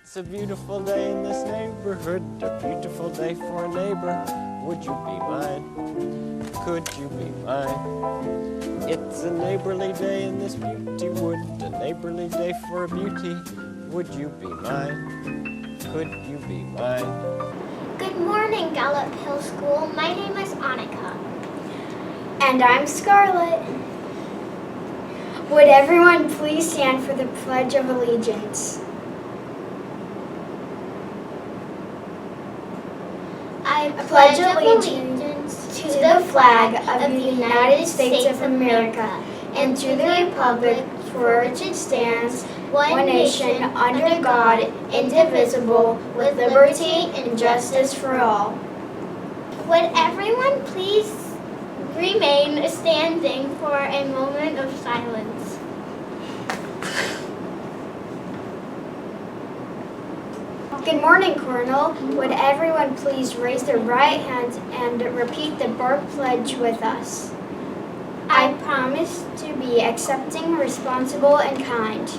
It's a beautiful day in this neighborhood, a beautiful day for a neighbor. Would you be mine? Could you be mine? It's a neighborly day in this beauty wood, a neighborly day for a beauty. Would you be mine? Could you be mine? Good morning, Gallup Hill School. My name is Annika. And I'm Scarlett. Would everyone please stand for the Pledge of Allegiance? I pledge allegiance to the flag of the United States of America and to the republic for which it stands, one nation, under God, indivisible, with liberty and justice for all. Would everyone please remain standing for a moment of silence? Good morning, Colonel. Would everyone please raise their right hand and repeat the Bar Pledge with us? I promise to be accepting, responsible, and kind.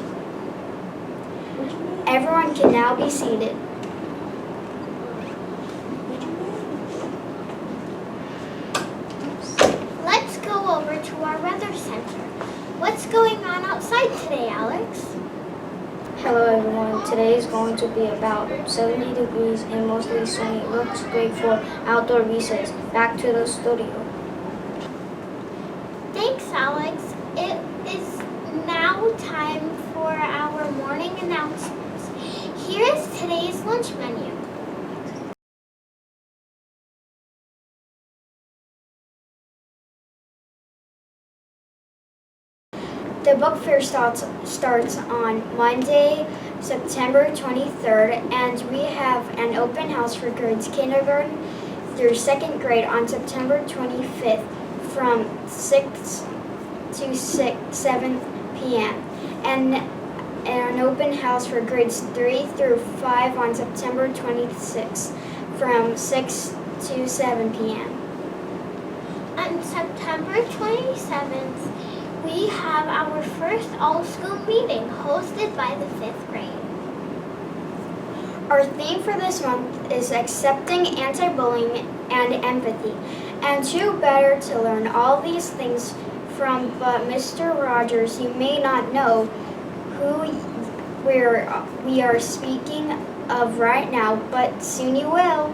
Everyone can now be seated. Let's go over to our weather center. What's going on outside today, Alex? Hello everyone, today is going to be about 70 degrees and mostly sunny. It looks great for outdoor recess. Back to the studio. Thanks, Alex. It is now time for our morning announcements. Here is today's lunch menu. The book fair starts on Monday, September 23rd, and we have an open house for grades kindergarten through 2nd grade on September 25th from 6 to 7 p.m. and an open house for grades 3 through 5 on September 26th from 6 to 7 p.m. On September 27th, we have our first all-school meeting hosted by the 5th grade. Our theme for this month is accepting anti-bullying and empathy. And who better to learn all these things from but Mr. Rogers. You may not know who we are speaking of right now, but soon you will.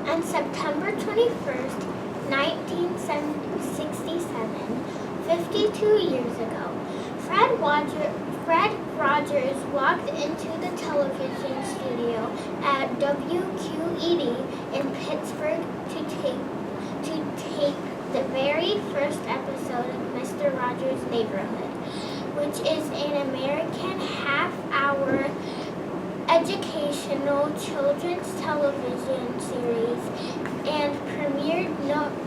On September 21st, 1967, 52 years ago, Fred Rogers walked into the television studio at WQED in Pittsburgh to tape the very first episode of Mr. Rogers' Neighborhood, which is an American half-hour educational children's television series and premiered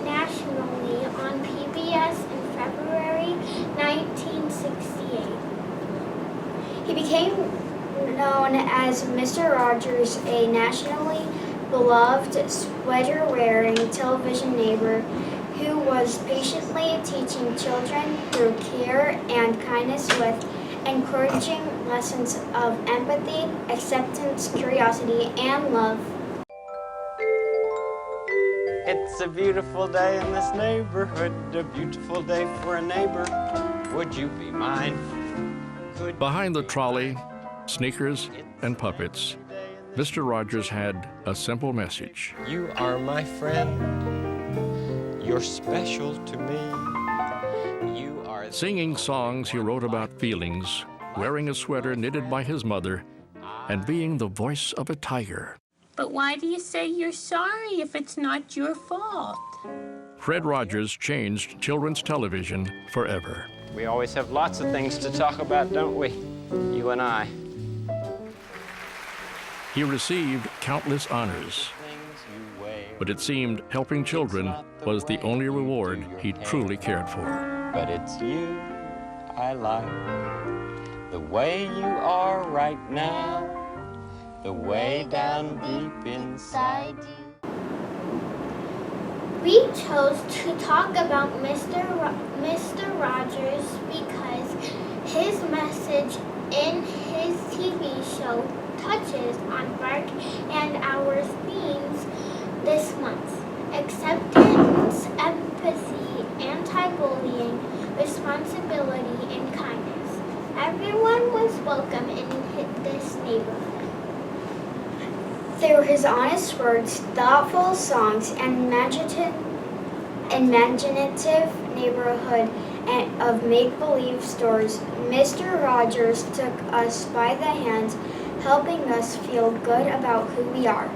nationally on PBS in February 1968. He became known as Mr. Rogers, a nationally beloved sweater-wearing television neighbor who was patiently teaching children through care and kindness with encouraging lessons of empathy, acceptance, curiosity, and love. It's a beautiful day in this neighborhood, a beautiful day for a neighbor. Would you be mine? Could Behind the trolley, sneakers, and puppets, Mr. Rogers had a simple message. You are my friend. You're special to me. You are Singing songs he wrote about feelings, wearing a sweater knitted by his mother, and being the voice of a tiger. But why do you say you're sorry if it's not your fault? Fred Rogers changed children's television forever. We always have lots of things to talk about, don't we? You and I. He received countless honors, but it seemed helping children was the only reward he truly cared for. But it's you I like, the way you are right now, the way down deep inside you. We chose to talk about Mr. Rogers because his message in his TV show touches on Bark and our themes this month. Acceptance, empathy, anti-bullying, responsibility, and kindness. Everyone was welcome in this neighborhood. Through his honest words, thoughtful songs, and imaginative neighborhood of make-believe stories, Mr. Rogers took us by the hand, helping us feel good about who we are.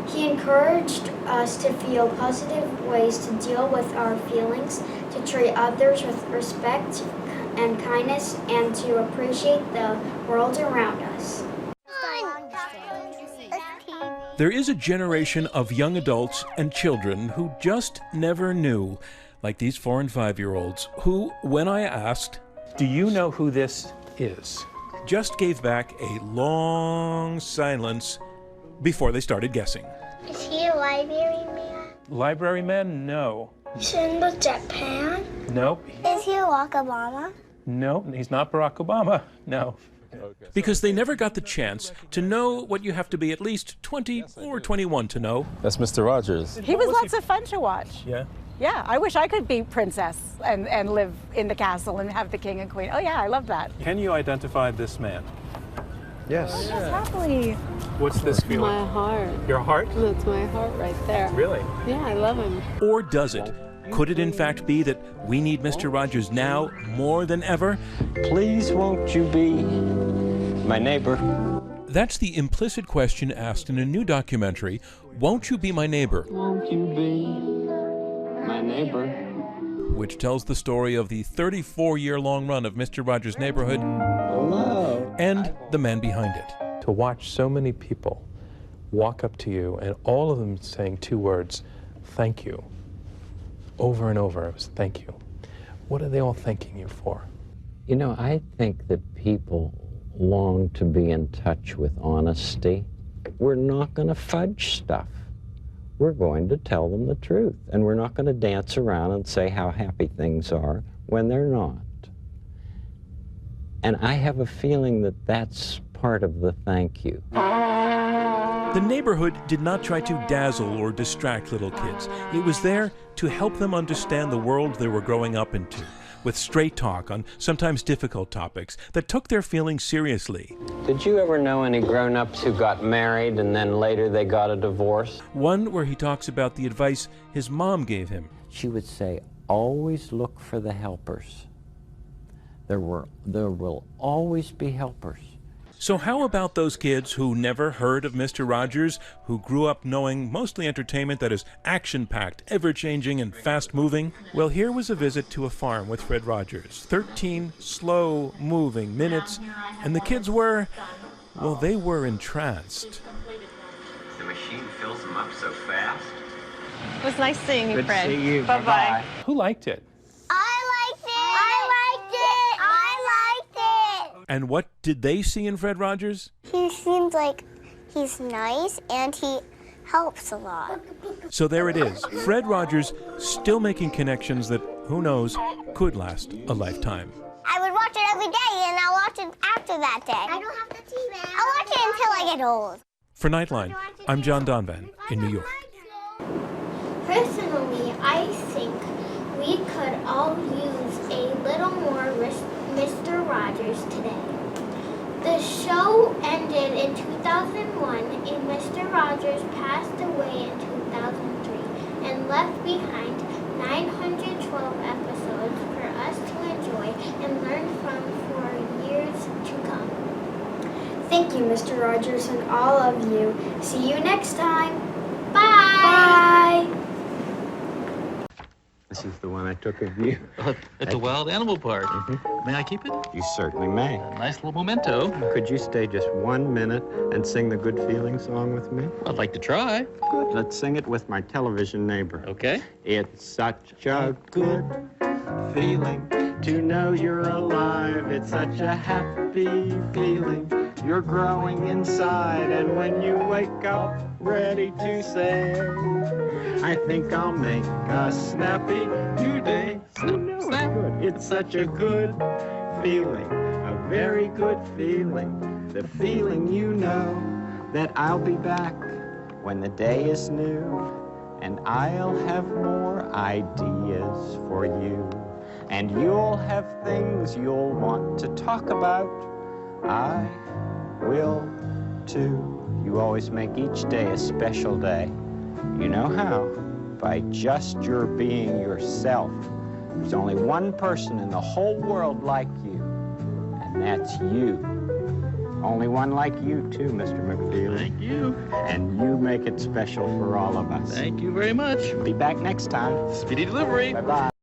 He encouraged us to feel positive ways to deal with our feelings, to treat others with respect and kindness, and to appreciate the world around us. There is a generation of young adults and children who just never knew, like these 4- and 5-year-olds, who, when I asked, "Do you know who this is?" just gave back a long silence before they started guessing. Is he a library man? Library man? No. He's in the Japan? Nope. Is he Barack Obama? No, he's not Barack Obama. No. Because they never got the chance to know what you have to be at least 20 or 21 to know. That's Mr. Rogers. He was lots of fun to watch. Yeah. Yeah, I wish I could be princess and live in the castle and have the king and queen. Oh yeah, I love that. Can you identify this man? Yes. Yes, happily. What's this feeling? My heart. Your heart? That's my heart right there. Really? Yeah, I love him. Or does it? Could it in fact be that we need Mr. Rogers now more than ever? Please won't you be my neighbor? That's the implicit question asked in a new documentary, Won't You Be My Neighbor? Won't you be my neighbor? Which tells the story of the 34-year-long run of Mr. Rogers' Neighborhood Hello. and the man behind it. To watch so many people walk up to you and all of them saying 2 words, thank you, over and over, it was thank you. What are they all thanking you for? You know, I think that people long to be in touch with honesty. We're not going to fudge stuff. We're going to tell them the truth, and we're not going to dance around and say how happy things are when they're not. And I have a feeling that that's part of the thank you. The neighborhood did not try to dazzle or distract little kids. It was there to help them understand the world they were growing up into, with straight talk on sometimes difficult topics that took their feelings seriously. Did you ever know any grown-ups who got married and then later they got a divorce? One where he talks about the advice his mom gave him. She would say, always look for the helpers. There will always be helpers. So how about those kids who never heard of Mr. Rogers, who grew up knowing mostly entertainment that is action-packed, ever-changing, and fast-moving? Well, here was a visit to a farm with Fred Rogers. 13 slow-moving minutes, and the kids were, well, they were entranced. The machine fills them up so fast. It was nice seeing you, Good Fred. to see you. Bye-bye. Who liked it? And what did they see in Fred Rogers? He seems like he's nice and he helps a lot. So there it is, Fred Rogers still making connections that, who knows, could last a lifetime. I would watch it every day and I'll watch it after that day. I don't have the TV. I'll watch it until I get old. For Nightline, I'm John Donvan in New York. Personally, I think we could all use a little more Mr. Rogers today. The show ended in 2001 and Mr. Rogers passed away in 2003 and left behind 912 episodes for us to enjoy and learn from for years to come. Thank you, Mr. Rogers, and all of you. See you next time. Bye! Bye! This is the one I took of you. At the Wild Animal Park. May I keep it? You certainly may. A nice little memento. Could you stay just 1 minute and sing the Good Feeling song with me? I'd like to try. Good. Let's sing it with my television neighbor. Okay. It's such a good feeling to know you're alive. It's such a happy feeling. You're growing inside, and when you wake up ready to say, I think I'll make a snappy today. Snap. Good. It's such a good feeling, a very good feeling. The feeling you know that I'll be back when the day is new, and I'll have more ideas for you, and you'll have things you'll want to talk about. I will too. You always make each day a special day. You know how? By just your being yourself. There's only one person in the whole world like you, and that's you. Only one like you, too, Mr. McFeely. Thank you. And you make it special for all of us. Thank you very much. Be back next time. Speedy delivery. Bye-bye.